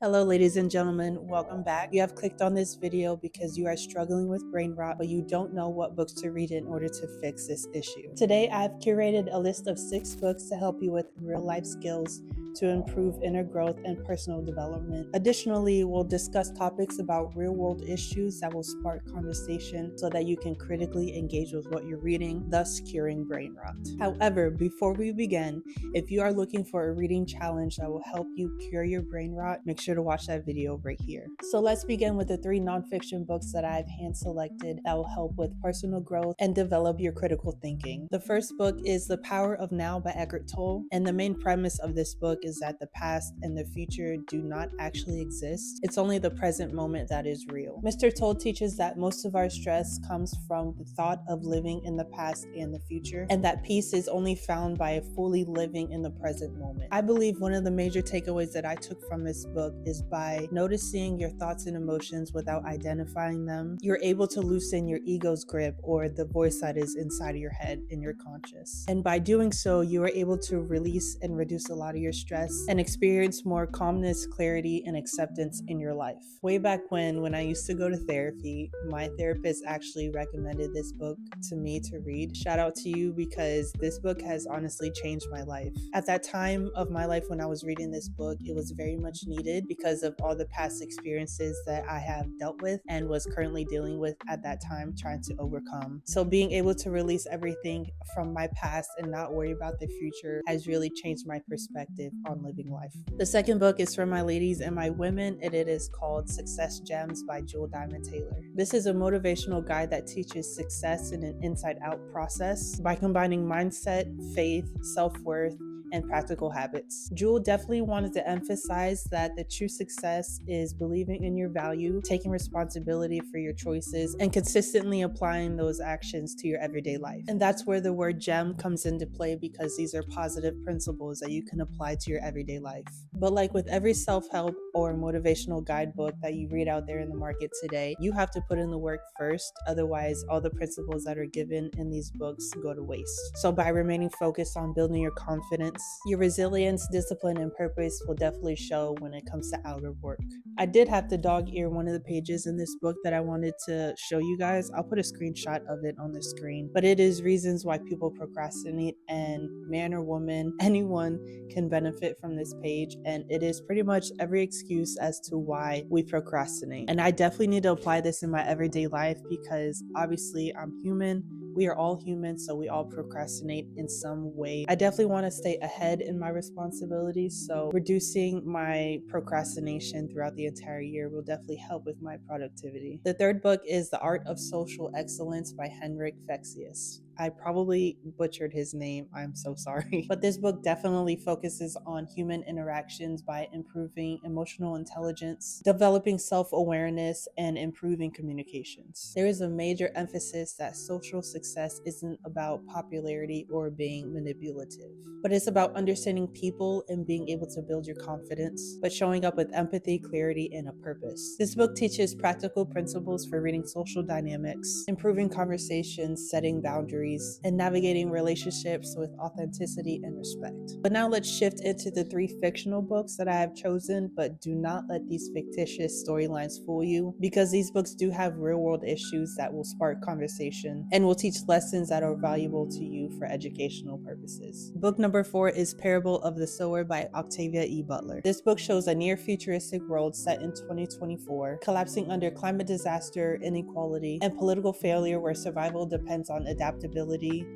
Hello, ladies and gentlemen. Welcome back. You have clicked on this video because you are struggling with brain rot, but you don't know what books to read in order to fix this issue. Today, I've curated a list of 6 books to help you with real life skills to improve inner growth and personal development. Additionally, we'll discuss topics about real world issues that will spark conversation so that you can critically engage with what you're reading, thus curing brain rot. However, before we begin, if you are looking for a reading challenge that will help you cure your brain rot, make sure to watch that video right here. So let's begin with the 3 nonfiction books that I've hand selected that will help with personal growth and develop your critical thinking. The first book is The Power of Now by Eckhart Tolle, and the main premise of this book is that the past and the future do not actually exist. It's only the present moment that is real. Mr. Tolle teaches that most of our stress comes from the thought of living in the past and the future, and that peace is only found by fully living in the present moment. I believe one of the major takeaways that I took from this book is by noticing your thoughts and emotions without identifying them, you're able to loosen your ego's grip, or the voice that is inside of your head in your conscious. And by doing so, you are able to release and reduce a lot of your stress and experience more calmness, clarity, and acceptance in your life. Way back when I used to go to therapy, my therapist actually recommended this book to me to read. Shout out to you, because this book has honestly changed my life. At that time of my life when I was reading this book, it was very much needed because of all the past experiences that I have dealt with and was currently dealing with at that time, trying to overcome. So being able to release everything from my past and not worry about the future has really changed my perspective on living life. The second book is for my ladies and my women, and it is called Success Gems by Jewel Diamond Taylor. This is a motivational guide that teaches success in an inside-out process by combining mindset, faith, self-worth, and practical habits. Jewel definitely wanted to emphasize that the true success is believing in your value, taking responsibility for your choices, and consistently applying those actions to your everyday life. And that's where the word gem comes into play, because these are positive principles that you can apply to your everyday life. But like with every self-help or motivational guidebook that you read out there in the market today, you have to put in the work first. Otherwise, all the principles that are given in these books go to waste. So by remaining focused on building your confidence, your resilience, discipline, and purpose will definitely show when it comes to outer work. I did have to dog ear one of the pages in this book that I wanted to show you guys. I'll put a screenshot of it on the screen, but it is reasons why people procrastinate, and man or woman, anyone can benefit from this page, and it is pretty much every excuse as to why we procrastinate. And I definitely need to apply this in my everyday life, because obviously I'm human. We are all human, so we all procrastinate in some way. I definitely want to stay ahead in my responsibilities, so reducing my procrastination throughout the entire year will definitely help with my productivity. The third book is The Art of Social Excellence by Henrik Fexeus. I probably butchered his name, I'm so sorry. But this book definitely focuses on human interactions by improving emotional intelligence, developing self-awareness, and improving communications. There is a major emphasis that social success isn't about popularity or being manipulative, but it's about understanding people and being able to build your confidence, but showing up with empathy, clarity, and a purpose. This book teaches practical principles for reading social dynamics, improving conversations, setting boundaries, and navigating relationships with authenticity and respect. But now let's shift into the 3 fictional books that I have chosen, but do not let these fictitious storylines fool you, because these books do have real-world issues that will spark conversation and will teach lessons that are valuable to you for educational purposes. Book number 4 is Parable of the Sower by Octavia E. Butler. This book shows a near-futuristic world set in 2024, collapsing under climate disaster, inequality, and political failure, where survival depends on adaptability,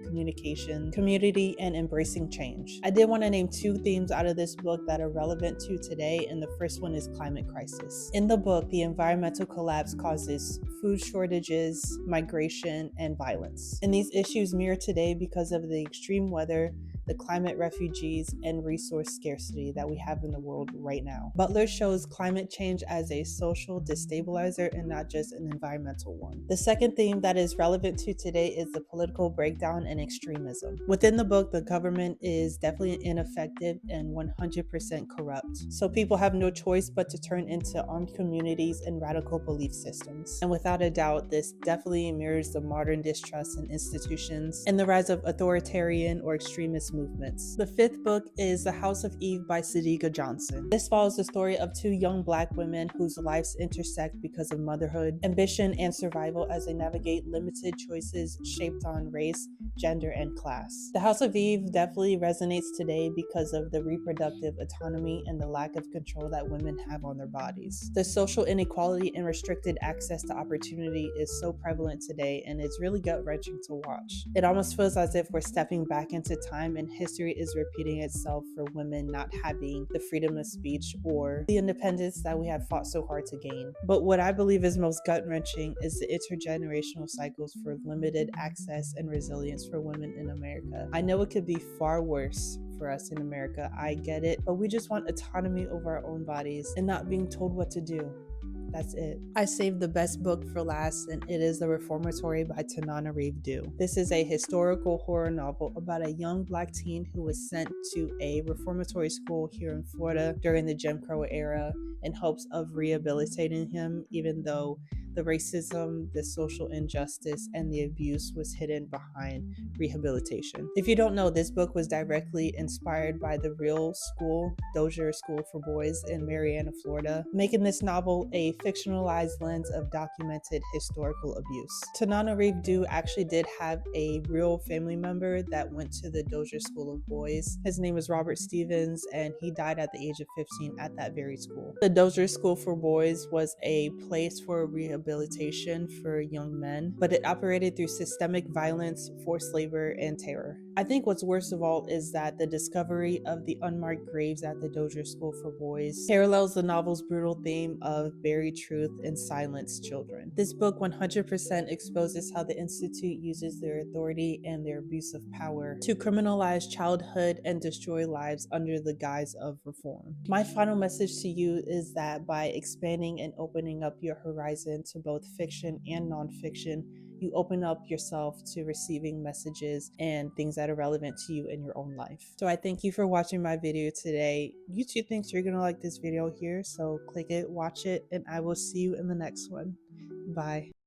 communication, community, and embracing change. I did want to name 2 themes out of this book that are relevant to today, and the first one is climate crisis. In the book, the environmental collapse causes food shortages, migration, and violence. And these issues mirror today because of the extreme weather, the climate refugees, and resource scarcity that we have in the world right now. Butler shows climate change as a social destabilizer and not just an environmental one. The second theme that is relevant to today is the political breakdown and extremism. Within the book, the government is definitely ineffective and 100% corrupt. So people have no choice but to turn into armed communities and radical belief systems. And without a doubt, this definitely mirrors the modern distrust in institutions and the rise of authoritarian or extremist movements. The fifth book is The House of Eve by Sadiqa Johnson. This follows the story of two young Black women whose lives intersect because of motherhood, ambition, and survival as they navigate limited choices shaped on race, gender, and class. The House of Eve definitely resonates today because of the reproductive autonomy and the lack of control that women have on their bodies. The social inequality and restricted access to opportunity is so prevalent today, and it's really gut-wrenching to watch. It almost feels as if we're stepping back into time and history is repeating itself for women not having the freedom of speech or the independence that we have fought so hard to gain. But what I believe is most gut-wrenching is the intergenerational cycles for limited access and resilience for women in America. I know it could be far worse for us in America, I get it, but we just want autonomy over our own bodies and not being told what to do. That's it. I saved the best book for last, and it is The Reformatory by Tananarive. This is a historical horror novel about a young Black teen who was sent to a reformatory school here in Florida during the Jim Crow era in hopes of rehabilitating him, even though the racism, the social injustice, and the abuse was hidden behind rehabilitation. If you don't know, this book was directly inspired by the real school, Dozier School for Boys in Marianna, Florida, making this novel a fictionalized lens of documented historical abuse. Tananarive actually did have a real family member that went to the Dozier School of Boys. His name was Robert Stevens, and he died at the age of 15 at that very school. The Dozier School for Boys was a place for rehabilitation for young men, but it operated through systemic violence, forced labor, and terror. I think what's worst of all is that the discovery of the unmarked graves at the Dozier School for Boys parallels the novel's brutal theme of buried truth and silenced children. This book 100% exposes how the Institute uses their authority and their abuse of power to criminalize childhood and destroy lives under the guise of reform. My final message to you is that by expanding and opening up your horizon to both fiction and nonfiction, you open up yourself to receiving messages and things that are relevant to you in your own life. So I thank you for watching my video today. YouTube thinks you're gonna like this video here, so click it, watch it, and I will see you in the next one. Bye.